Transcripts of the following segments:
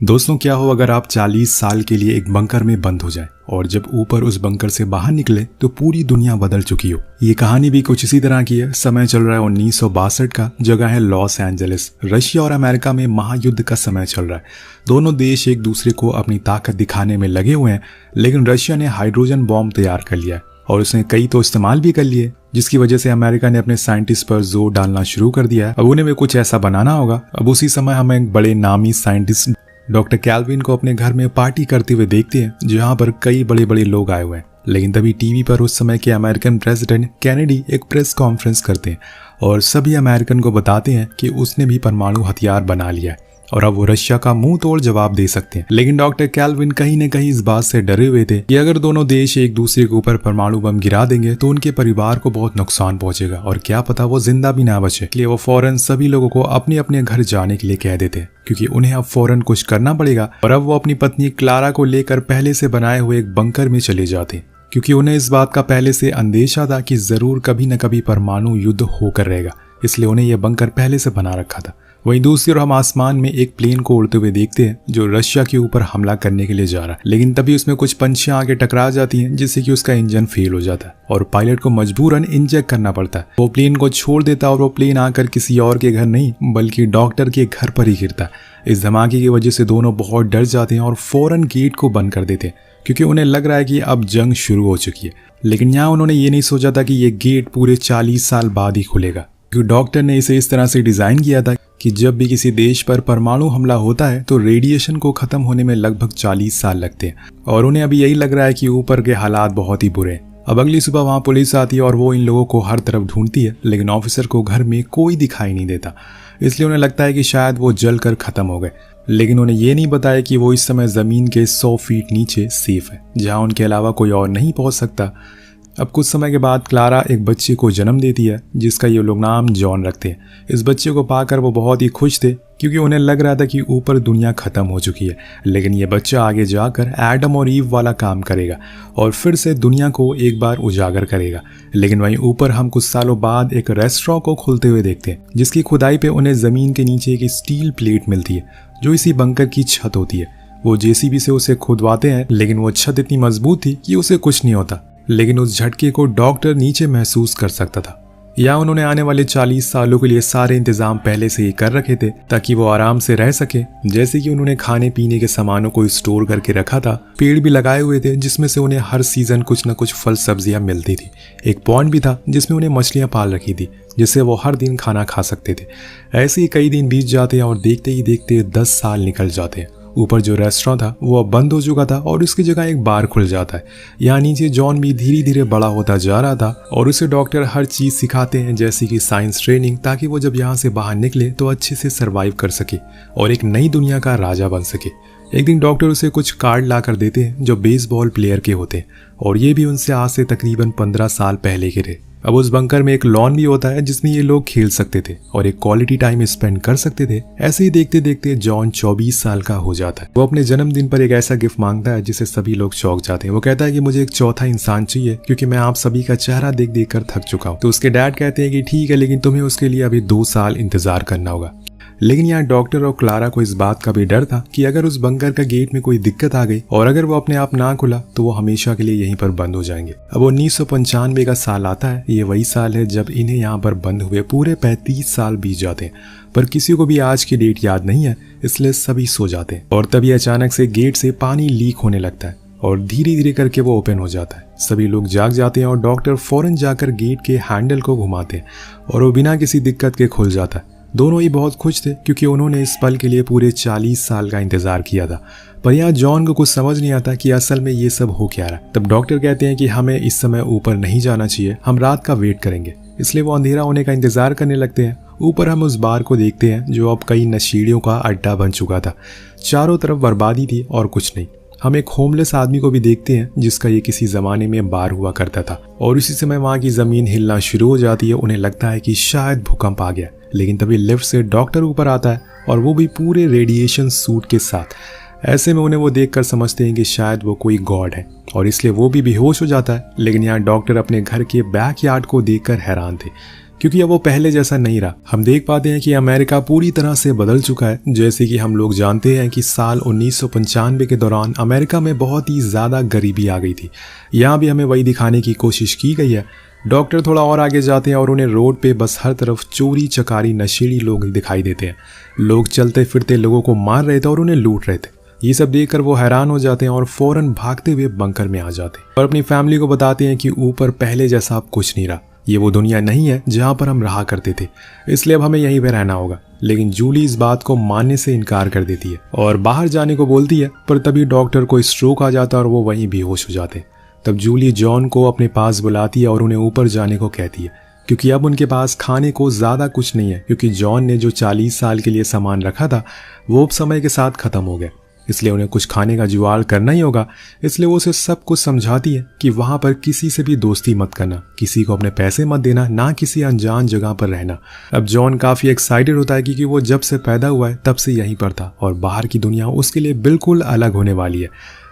दोस्तों, क्या हो अगर आप 40 साल के लिए एक बंकर में बंद हो जाएं और जब ऊपर उस बंकर से बाहर निकले तो पूरी दुनिया बदल चुकी हो। ये कहानी भी कुछ इसी तरह की है। समय चल रहा है 1962 का, जगह है लॉस एंजलिस। रशिया और अमेरिका में महायुद्ध का समय चल रहा है। दोनों देश एक दूसरे को अपनी ताकत दिखाने में लगे हुए हैं, लेकिन रशिया ने हाइड्रोजन बॉम्ब तैयार कर लिया है और उसने कई तो इस्तेमाल भी कर लिए, जिसकी वजह से अमेरिका ने अपने साइंटिस्ट पर जोर डालना शुरू कर दिया है। अब उन्हें भी कुछ ऐसा बनाना होगा। अब उसी समय हम एक बड़े नामी साइंटिस्ट डॉक्टर कैल्विन को अपने घर में पार्टी करते हुए देखते हैं, जहां पर कई बड़े बड़े लोग आए हुए हैं। लेकिन तभी टीवी पर उस समय के अमेरिकन प्रेसिडेंट कैनेडी एक प्रेस कॉन्फ्रेंस करते हैं और सभी अमेरिकन को बताते हैं कि उसने भी परमाणु हथियार बना लिया है और अब वो रशिया का मुंह तोड़ जवाब दे सकते हैं। लेकिन डॉक्टर कैल्विन कहीं न कहीं इस बात से डरे हुए थे कि अगर दोनों देश एक दूसरे के ऊपर परमाणु बम गिरा देंगे तो उनके परिवार को बहुत नुकसान पहुंचेगा और क्या पता वो जिंदा भी ना बचे। इसलिए वो फौरन सभी लोगों को अपने अपने घर जाने के लिए कह देते हैं, क्योंकि उन्हें अब फौरन कुछ करना पड़ेगा। और अब वो अपनी पत्नी क्लारा को लेकर पहले से बनाए हुए एक बंकर में चले जाते, क्योंकि उन्हें इस बात का पहले से अंदेशा था कि जरूर कभी न कभी परमाणु युद्ध होकर रहेगा, इसलिए उन्हें यह बंकर पहले से बना रखा था। वहीं दूसरी ओर हम आसमान में एक प्लेन को उड़ते हुए देखते हैं जो रशिया के ऊपर हमला करने के लिए जा रहा है। लेकिन तभी उसमें कुछ पंछियां आगे टकरा जाती हैं, जिससे कि उसका इंजन फेल हो जाता है और पायलट को मजबूरन इंजेक्ट करना पड़ता है। वो प्लेन को छोड़ देता है और वो प्लेन आकर किसी और के घर नहीं बल्कि डॉक्टर के घर पर ही गिरता है। इस धमाके की वजह से दोनों बहुत डर जाते हैं और फौरन गेट को बंद कर देते हैं, क्योंकि उन्हें लग रहा है कि अब जंग शुरू हो चुकी है। लेकिन यहाँ उन्होंने ये नहीं सोचा था कि ये गेट पूरे 40 साल बाद ही खुलेगा, क्योंकि डॉक्टर ने इसे इस तरह से डिजाइन किया था कि जब भी किसी देश पर परमाणु हमला होता है तो रेडिएशन को खत्म होने में लगभग 40 साल लगते हैं। और उन्हें अभी यही लग रहा है कि ऊपर के हालात बहुत ही बुरे हैं। अब अगली सुबह वहां पुलिस आती है और वो इन लोगों को हर तरफ ढूंढती है, लेकिन ऑफिसर को घर में कोई दिखाई नहीं देता। इसलिए उन्हें लगता है कि शायद वो जलकर खत्म हो गए। लेकिन उन्हें ये नहीं बताया कि वो इस समय जमीन के 100 फीट नीचे सेफ है, जहां उनके अलावा कोई और नहीं पहुंच सकता। अब कुछ समय के बाद क्लारा एक बच्चे को जन्म देती है, जिसका ये लोग नाम जॉन रखते हैं। इस बच्चे को पाकर वो बहुत ही खुश थे, क्योंकि उन्हें लग रहा था कि ऊपर दुनिया खत्म हो चुकी है। लेकिन ये बच्चा आगे जाकर एडम और ईव वाला काम करेगा और फिर से दुनिया को एक बार उजागर करेगा। लेकिन वहीं ऊपर हम कुछ सालों बाद एक रेस्टोरेंट को खुलते हुए देखते हैं, जिसकी खुदाई पे उन्हें जमीन के नीचे एक स्टील प्लेट मिलती है, जो इसी बंकर की छत होती है। वो जेसीबी से उसे खुदवाते हैं, लेकिन वो छत इतनी मजबूत थी कि उसे कुछ नहीं होता। लेकिन उस झटके को डॉक्टर नीचे महसूस कर सकता था। या उन्होंने आने वाले 40 सालों के लिए सारे इंतजाम पहले से ही कर रखे थे, ताकि वो आराम से रह सके। जैसे कि उन्होंने खाने पीने के सामानों को स्टोर करके रखा था, पेड़ भी लगाए हुए थे जिसमें से उन्हें हर सीजन कुछ न कुछ फल सब्जियां मिलती थी। एक पॉन्ड भी था जिसमें उन्हें मछलियां पाल रखी थी, जिससे वो हर दिन खाना खा सकते थे। ऐसे ही कई दिन बीत जाते हैं और देखते ही देखते 10 साल निकल जाते हैं। ऊपर जो रेस्टोरेंट था वो अब बंद हो चुका था और उसकी जगह एक बार खुल जाता है। यहाँ नीचे जॉन भी धीरे धीरे बड़ा होता जा रहा था और उसे डॉक्टर हर चीज सिखाते हैं, जैसे कि साइंस ट्रेनिंग, ताकि वो जब यहाँ से बाहर निकले तो अच्छे से सरवाइव कर सके और एक नई दुनिया का राजा बन सके। एक दिन डॉक्टर उसे कुछ कार्ड ला कर देते हैं जो बेसबॉल प्लेयर के होते हैं, और ये भी उनसे आज से तकरीबन 15 साल पहले के थे। अब उस बंकर में एक लॉन भी होता है जिसमें ये लोग खेल सकते थे और एक क्वालिटी टाइम स्पेंड कर सकते थे। ऐसे ही देखते देखते जॉन 24 साल का हो जाता है। वो अपने जन्मदिन पर एक ऐसा गिफ्ट मांगता है जिसे सभी लोग चौंक जाते हैं। वो कहता है कि मुझे एक चौथा इंसान चाहिए, क्योंकि मैं आप सभी का चेहरा देख देख कर थक चुका हूँ। तो उसके डैड कहते हैं कि ठीक है, लेकिन तुम्हें उसके लिए अभी 2 साल इंतजार करना होगा। लेकिन यहाँ डॉक्टर और क्लारा को इस बात का भी डर था कि अगर उस बंकर का गेट में कोई दिक्कत आ गई और अगर वो अपने आप ना खुला तो वो हमेशा के लिए यहीं पर बंद हो जाएंगे। अब 1995 का साल आता है। ये वही साल है जब इन्हें यहाँ पर बंद हुए पूरे 35 साल बीत जाते हैं, पर किसी को भी आज की डेट याद नहीं है, इसलिए सभी सो जाते हैं। और तभी अचानक से गेट से पानी लीक होने लगता है और धीरे धीरे करके वो ओपन हो जाता है। सभी लोग जाग जाते हैं और डॉक्टर फौरन जाकर गेट के हैंडल को घुमाते हैं और वो बिना किसी दिक्कत के खुल जाता है। दोनों ही बहुत खुश थे, क्योंकि उन्होंने इस पल के लिए पूरे 40 साल का इंतजार किया था। पर यहाँ जॉन को कुछ समझ नहीं आता कि असल में ये सब हो क्या रहा। तब डॉक्टर कहते हैं कि हमें इस समय ऊपर नहीं जाना चाहिए, हम रात का वेट करेंगे। इसलिए वो अंधेरा होने का इंतजार करने लगते हैं। ऊपर हम उस बार को देखते हैं जो अब कई नशीड़ियों का अड्डा बन चुका था। चारों तरफ बर्बादी थी और कुछ नहीं। हम एक होमलेस आदमी को भी देखते हैं जिसका ये किसी जमाने में बार हुआ करता था। और उसी समय वहाँ की जमीन हिलना शुरू हो जाती है। उन्हें लगता है कि शायद भूकंप आ गया। लेकिन तभी लिफ्ट से डॉक्टर ऊपर आता है और वो भी पूरे रेडिएशन सूट के साथ। ऐसे में उन्हें वो देखकर समझते हैं कि शायद वो कोई गॉड है और इसलिए वो भी बेहोश हो जाता है। लेकिन यहाँ डॉक्टर अपने घर के बैकयार्ड को देखकर हैरान थे, क्योंकि अब वो पहले जैसा नहीं रहा। हम देख पाते हैं कि अमेरिका पूरी तरह से बदल चुका है। जैसे कि हम लोग जानते हैं कि साल 1995 के दौरान अमेरिका में बहुत ही ज़्यादा गरीबी आ गई थी। यहाँ भी हमें वही दिखाने की कोशिश की गई है। डॉक्टर थोड़ा और आगे जाते हैं और उन्हें रोड पे बस हर तरफ चोरी चकारी नशेड़ी लोग दिखाई देते हैं। लोग चलते फिरते लोगों को मार रहे थे और उन्हें लूट रहे थे। ये सब देखकर वो हैरान हो जाते हैं और फौरन भागते हुए बंकर में आ जाते हैं और अपनी फैमिली को बताते हैं कि ऊपर पहले जैसा अब कुछ नहीं रहा। ये वो दुनिया नहीं है जहाँ पर हम रहा करते थे, इसलिए अब हमें यहीं पे रहना होगा। लेकिन जूली इस बात को मानने से इनकार कर देती है और बाहर जाने को बोलती है, पर तभी डॉक्टर को स्ट्रोक आ जाता है और वो वहीं बेहोश हो जाते हैं। तब जूली जॉन को अपने पास बुलाती है और उन्हें ऊपर जाने को कहती है, क्योंकि अब उनके पास खाने को ज़्यादा कुछ नहीं है, क्योंकि जॉन ने जो 40 साल के लिए सामान रखा था वो अब समय के साथ ख़त्म हो गया। इसलिए उन्हें कुछ खाने का जुगाड़ करना ही होगा। इसलिए वो उसे सब कुछ समझाती है कि वहाँ पर किसी से भी दोस्ती मत करना, किसी को अपने पैसे मत देना, ना किसी अनजान जगह पर रहना। अब जॉन काफ़ी एक्साइटेड होता है क्योंकि वो जब से पैदा हुआ है तब से यहीं पर था और बाहर की दुनिया उसके लिए बिल्कुल अलग होने वाली है।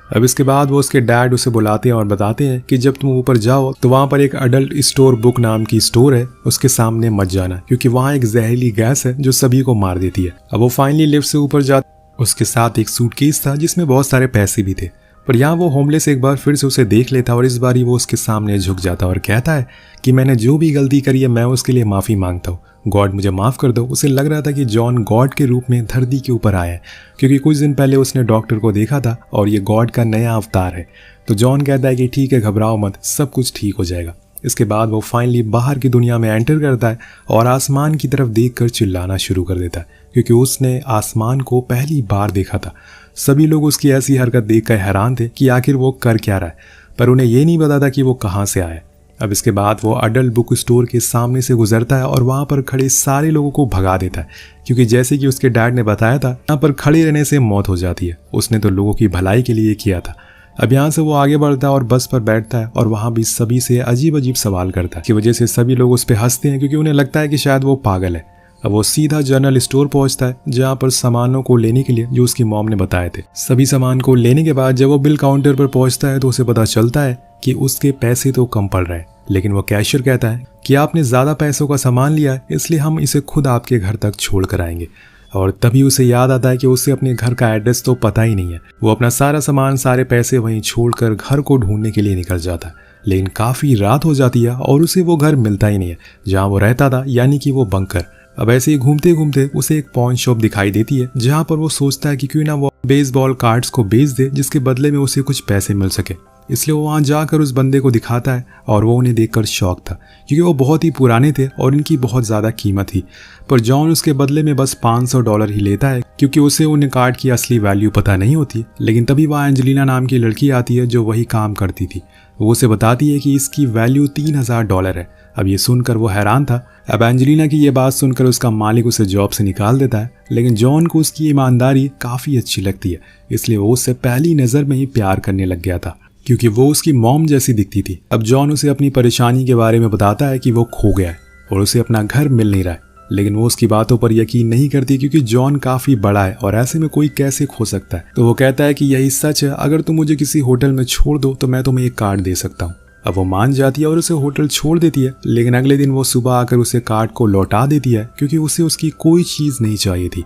अब इसके बाद वो उसके डैड उसे बुलाते हैं और बताते हैं कि जब तुम ऊपर जाओ तो वहाँ पर एक अडल्ट स्टोर बुक नाम की स्टोर है, उसके सामने मत जाना, क्योंकि वहाँ एक जहरीली गैस है जो सभी को मार देती है। अब वो फाइनली लिफ्ट से ऊपर जाते, उसके साथ एक सूटकेस था जिसमें बहुत सारे पैसे भी थे। पर यहाँ वो होमलेस एक बार फिर से उसे देख लेता और इस बार वो उसके सामने झुक जाता और कहता है कि मैंने जो भी गलती करी है मैं उसके लिए माफ़ी मांगता हूँ, गॉड मुझे माफ़ कर दो। उसे लग रहा था कि जॉन गॉड के रूप में धरती के ऊपर आया है, क्योंकि कुछ दिन पहले उसने डॉक्टर को देखा था और ये गॉड का नया अवतार है। तो जॉन कहता है कि ठीक है, घबराओ मत, सब कुछ ठीक हो जाएगा। इसके बाद वो फाइनली बाहर की दुनिया में एंटर करता है और आसमान की तरफ देखकर चिल्लाना शुरू कर देता है, क्योंकि उसने आसमान को पहली बार देखा था। सभी लोग उसकी ऐसी हरकत देखकर हैरान थे कि आखिर वो कर क्या रहा है, पर उन्हें ये नहीं पता था कि वो कहाँ से आया। अब इसके बाद वो अडल्ट बुक स्टोर के सामने से गुजरता है और वहाँ पर खड़े सारे लोगों को भगा देता है, क्योंकि जैसे कि उसके डैड ने बताया था, यहाँ पर खड़े रहने से मौत हो जाती है। उसने तो लोगों की भलाई के लिए किया था। अब यहाँ से वो आगे बढ़ता है और बस पर बैठता है और वहाँ भी सभी से अजीब अजीब सवाल करता है, की वजह से सभी लोग उस पर हंसते हैं, क्योंकि उन्हें लगता है कि शायद वो पागल है। अब वो सीधा जनरल स्टोर पहुंचता है, जहाँ पर सामानों को लेने के लिए जो उसकी मॉम ने बताए थे। सभी सामान को लेने के बाद जब वो बिल काउंटर पर पहुंचता है तो उसे पता चलता है कि उसके पैसे तो कम पड़ रहे हैं, लेकिन वो कैशियर कहता है कि आपने ज़्यादा पैसों का सामान लिया है, इसलिए हम इसे खुद आपके घर तक छोड़ कर आएंगे। और तभी उसे याद आता है कि उसे अपने घर का एड्रेस तो पता ही नहीं है। वो अपना सारा सामान, सारे पैसे वहीं छोड़कर घर को ढूंढने के लिए निकल जाता है, लेकिन काफ़ी रात हो जाती है और उसे वो घर मिलता ही नहीं है जहाँ वो रहता था, यानी कि वो बंकर। अब ऐसे ही घूमते घूमते उसे एक पॉन शॉप दिखाई देती है, जहाँ पर वो सोचता है कि क्यों ना वो बेसबॉल कार्ड्स को बेच दे, जिसके बदले में उसे कुछ पैसे मिल सके। इसलिए वो वहाँ जाकर उस बंदे को दिखाता है और वो उन्हें देखकर शॉक था, क्योंकि वो बहुत ही पुराने थे और इनकी बहुत ज़्यादा कीमत थी। पर जॉन उसके बदले में बस $500 ही लेता है, क्योंकि उसे उन कार्ड की असली वैल्यू पता नहीं होती। लेकिन तभी वहाँ एंजेलिना नाम की लड़की आती है जो वही काम करती थी। वो उसे बताती है कि इसकी वैल्यू $3000 है। अब ये सुनकर वो हैरान था। अब एंजेलिना की ये बात सुनकर उसका मालिक उसे जॉब से निकाल देता है, लेकिन जॉन को उसकी ईमानदारी काफ़ी अच्छी लगती है, इसलिए वो उससे पहली नज़र में ही प्यार करने लग गया था, क्योंकि वो उसकी मॉम जैसी दिखती थी। अब जॉन उसे अपनी परेशानी के बारे में बताता है कि वो खो गया है और उसे अपना घर मिल नहीं रहा है, लेकिन वो उसकी बातों पर यकीन नहीं करती, क्योंकि जॉन काफ़ी बड़ा है और ऐसे में कोई कैसे खो सकता है। तो वो कहता है कि यही सच है, अगर तुम मुझे किसी होटल में छोड़ दो तो मैं तुम्हें एक कार्ड दे सकता हूँ। अब वो मान जाती है और उसे होटल छोड़ देती है, लेकिन अगले दिन वो सुबह आकर उसे कार्ड को लौटा देती है, क्योंकि उसे उसकी कोई चीज़ नहीं चाहिए थी।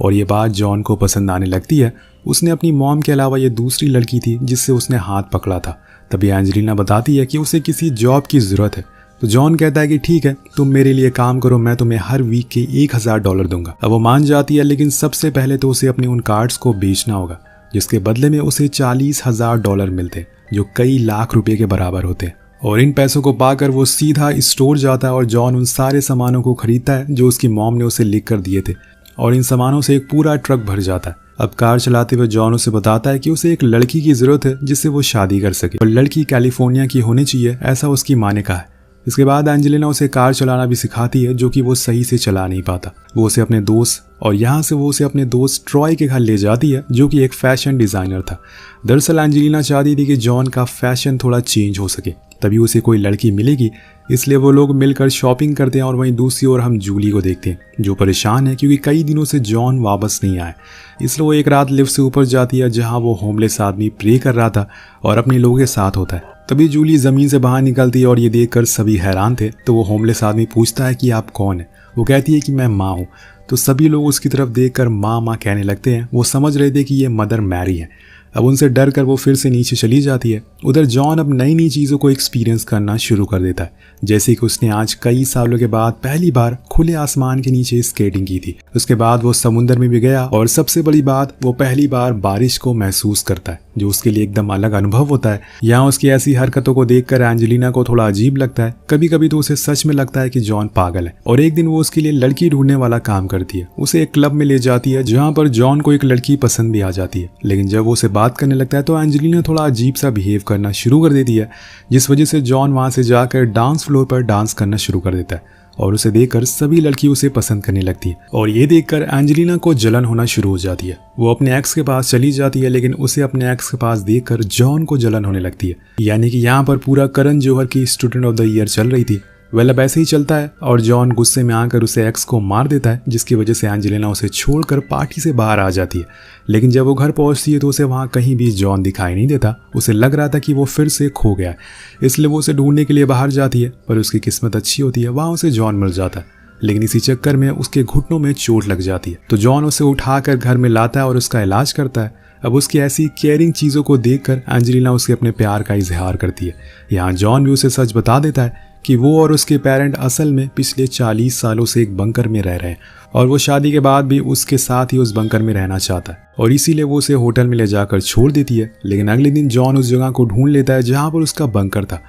और ये बात जॉन को पसंद आने लगती है। उसने अपनी मॉम के अलावा ये दूसरी लड़की थी जिससे उसने हाथ पकड़ा था। तभी एंजेलिना बताती है कि उसे किसी जॉब की ज़रूरत है। तो जॉन कहता है कि ठीक है, तुम मेरे लिए काम करो, मैं तुम्हें हर वीक के $1000 दूंगा। अब वो मान जाती है, लेकिन सबसे पहले तो उसे अपने उन कार्ड्स को बेचना होगा, जिसके बदले में उसे $40,000 मिलते, जो कई लाख रुपए के बराबर होते हैं। और इन पैसों को पाकर वो सीधा स्टोर जाता है और जॉन उन सारे सामानों को खरीदता है जो उसकी मॉम ने उसे लिख कर दिए थे, और इन सामानों से एक पूरा ट्रक भर जाता है। अब कार चलाते हुए जॉन उसे बताता है कि उसे एक लड़की की ज़रूरत है जिससे वो शादी कर सके, और लड़की कैलिफोर्निया की होनी चाहिए, ऐसा उसकी माँ ने कहा है। इसके बाद एंजेलिना उसे कार चलाना भी सिखाती है, जो कि वो सही से चला नहीं पाता। वो उसे अपने दोस्त और यहाँ से वो उसे अपने दोस्त ट्रॉय के घर ले जाती है, जो कि एक फैशन डिज़ाइनर था। दरअसल एंजेलिना चाहती थी कि जॉन का फैशन थोड़ा चेंज हो सके, तभी उसे कोई लड़की मिलेगी, इसलिए वो लोग मिलकर शॉपिंग करते हैं। और वहीं दूसरी ओर हम जूली को देखते हैं, जो परेशान है क्योंकि कई दिनों से जॉन वापस नहीं आया। इसलिए वो एक रात लिफ्ट से ऊपर जाती है, जहां वो होमलेस आदमी प्रे कर रहा था और अपने लोगों के साथ होता है। तभी जूली जमीन से बाहर निकलती है और ये देखकर सभी हैरान थे। तो वो होमलेस आदमी पूछता है कि आप कौन है। वो कहती है कि मैं माँ हूँ। तो सभी लोग उसकी तरफ देखकर माँ माँ कहने लगते हैं। वो समझ रहे थे कि ये मदर मैरी है। अब उनसे डर कर वो फिर से नीचे चली जाती है। उधर जॉन अब नई नई चीज़ों को एक्सपीरियंस करना शुरू कर देता है, जैसे कि उसने आज कई सालों के बाद पहली बार खुले आसमान के नीचे स्केटिंग की थी। उसके बाद वो समुद्र में भी गया और सबसे बड़ी बात, वो पहली बार बारिश को महसूस करता है, जो उसके लिए एकदम अलग अनुभव होता है। यहाँ उसकी ऐसी हरकतों को देखकर एंजेलिना को थोड़ा अजीब लगता है। कभी कभी तो उसे सच में लगता है कि जॉन पागल है। और एक दिन वो उसके लिए लड़की ढूंढने वाला काम करती है। उसे एक क्लब में ले जाती है जहाँ पर जॉन को एक लड़की पसंद भी आ जाती है। लेकिन जब वो उसे बात करने लगता है तो एंजेलिना थोड़ा अजीब सा बिहेव करना शुरू कर देती है, जिस वजह से जॉन वहां से जाकर डांस फ्लोर पर डांस करना शुरू कर देता है। और उसे देखकर सभी लड़की उसे पसंद करने लगती है। और ये देखकर एंजेलिना को जलन होना शुरू हो जाती है। वो अपने एक्स के पास चली जाती है, लेकिन उसे अपने एक्स के पास देखकर जॉन को जलन होने लगती है। यानी कि यहाँ पर पूरा करण जौहर की स्टूडेंट ऑफ द ईयर चल रही थी। वेल अब ऐसे ही चलता है और जॉन गुस्से में आकर उसे एक्स को मार देता है, जिसकी वजह से एंजेलिना उसे छोड़कर पार्टी से बाहर आ जाती है। लेकिन जब वो घर पहुंचती है तो उसे वहां कहीं भी जॉन दिखाई नहीं देता। उसे लग रहा था कि वो फिर से खो गया है, इसलिए वो उसे ढूंढने के लिए बाहर जाती है। पर उसकी किस्मत अच्छी होती है, वहां उसे जॉन मिल जाता है। लेकिन इसी चक्कर में उसके घुटनों में चोट लग जाती है। तो जॉन उसे उठाकर घर में लाता है और उसका इलाज करता है। अब उसकी ऐसी केयरिंग चीज़ों को देखकर एंजेलिना उसके अपने प्यार का इजहार करती है। यहाँ जॉन भी उसे सच बता देता है कि वो और उसके पेरेंट असल में पिछले 40 सालों से एक बंकर में रह रहे हैं और वो शादी के बाद भी उसके साथ ही उस बंकर में रहना चाहता है, और इसीलिए वो उसे होटल में ले जाकर छोड़ देती है। लेकिन अगले दिन जॉन उस जगह को ढूंढ लेता है जहाँ पर उसका बंकर था।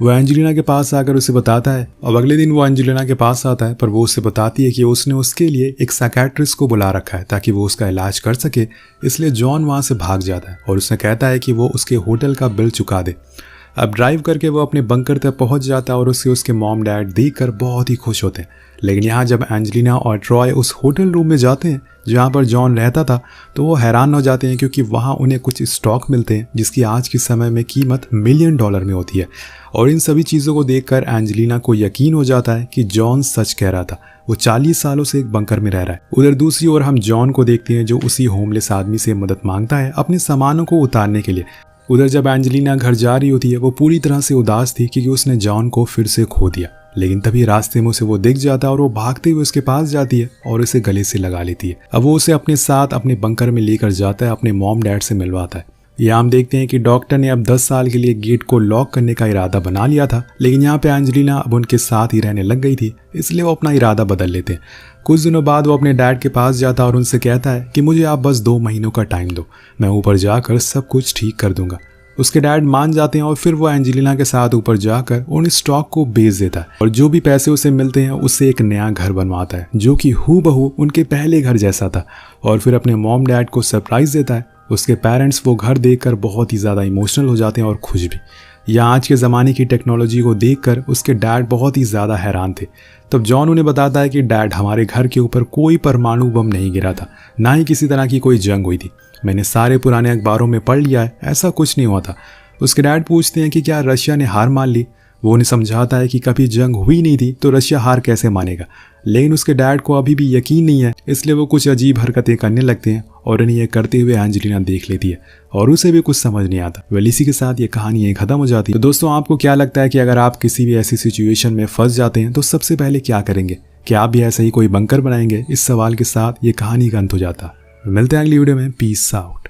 वो एंजेलिना के पास आकर उसे बताता है। अब अगले दिन वो एंजेलिना के पास आता है, पर वो उससे बताती है कि उसने उसके लिए एक साइकियाट्रिस्ट को बुला रखा है ताकि वो उसका इलाज कर सके। इसलिए जॉन वहाँ से भाग जाता है और उसने कहता है कि वो उसके होटल का बिल चुका दे। अब ड्राइव करके वो अपने बंकर तक पहुंच जाता है और उससे उसके मॉम डैड देखकर बहुत ही खुश होते हैं। लेकिन यहाँ जब एंजेलिना और ट्रॉय उस होटल रूम में जाते हैं जहाँ पर जॉन रहता था, तो वो हैरान हो जाते हैं, क्योंकि वहाँ उन्हें कुछ स्टॉक मिलते हैं जिसकी आज के समय में कीमत $1 मिलियन में होती है। और इन सभी चीज़ों को देखकर एंजेलिना को यकीन हो जाता है कि जॉन सच कह रहा था, वो 40 सालों से एक बंकर में रह रहा है। उधर दूसरी ओर हम जॉन को देखते हैं जो उसी होमलेस आदमी से मदद मांगता है अपने सामानों को उतारने के लिए। उधर जब एंजेलिना घर जा रही होती है, वो पूरी तरह से उदास थी क्योंकि उसने जॉन को फिर से खो दिया। लेकिन तभी रास्ते में उसे वो दिख जाता है और वो भागते हुए उसके पास जाती है और उसे गले से लगा लेती है। अब वो उसे अपने साथ अपने बंकर में लेकर जाता है, अपने मॉम डैड से मिलवाता है। यहाँ हम देखते हैं कि डॉक्टर ने अब 10 साल के लिए गेट को लॉक करने का इरादा बना लिया था, लेकिन यहाँ पे एंजेलिना अब उनके साथ ही रहने लग गई थी, इसलिए वो अपना इरादा बदल लेते हैं। कुछ दिनों बाद वो अपने डैड के पास जाता है और उनसे कहता है कि मुझे आप बस 2 महीनों का टाइम दो, मैं ऊपर जाकर सब कुछ ठीक कर दूंगा। उसके डैड मान जाते हैं और फिर वो एंजेलिना के साथ ऊपर जाकर उन स्टॉक को बेच देता है और जो भी पैसे उसे मिलते हैं उससे एक नया घर बनवाता है जो कि हूबहू उनके पहले घर जैसा था, और फिर अपने मॉम डैड को सरप्राइज देता है। उसके पेरेंट्स वो घर देखकर बहुत ही ज़्यादा इमोशनल हो जाते हैं और खुश भी। या आज के ज़माने की टेक्नोलॉजी को देखकर उसके डैड बहुत ही ज़्यादा हैरान थे। तब जॉन उन्हें बताता है कि डैड, हमारे घर के ऊपर कोई परमाणु बम नहीं गिरा था, ना ही किसी तरह की कोई जंग हुई थी। मैंने सारे पुराने अखबारों में पढ़ लिया है, ऐसा कुछ नहीं हुआ था। उसके डैड पूछते हैं कि क्या रशिया ने हार मान ली। वो उन्हें समझाता है कि कभी जंग हुई नहीं थी तो रशिया हार कैसे मानेगा। लेकिन उसके डैड को अभी भी यकीन नहीं है, इसलिए वो कुछ अजीब हरकतें करने लगते हैं और इन्हें ये करते हुए एंजेलिना देख लेती है और उसे भी कुछ समझ नहीं आता। वेल इसी के साथ ये कहानी यहीं खत्म हो जाती है। तो दोस्तों, आपको क्या लगता है कि अगर आप किसी भी ऐसी सिचुएशन में फंस जाते हैं तो सबसे पहले क्या करेंगे? क्या आप भी ऐसा ही कोई बंकर बनाएंगे? इस सवाल के साथ ये कहानी का अंत हो जाता है। मिलते हैं अगली वीडियो में। Peace out.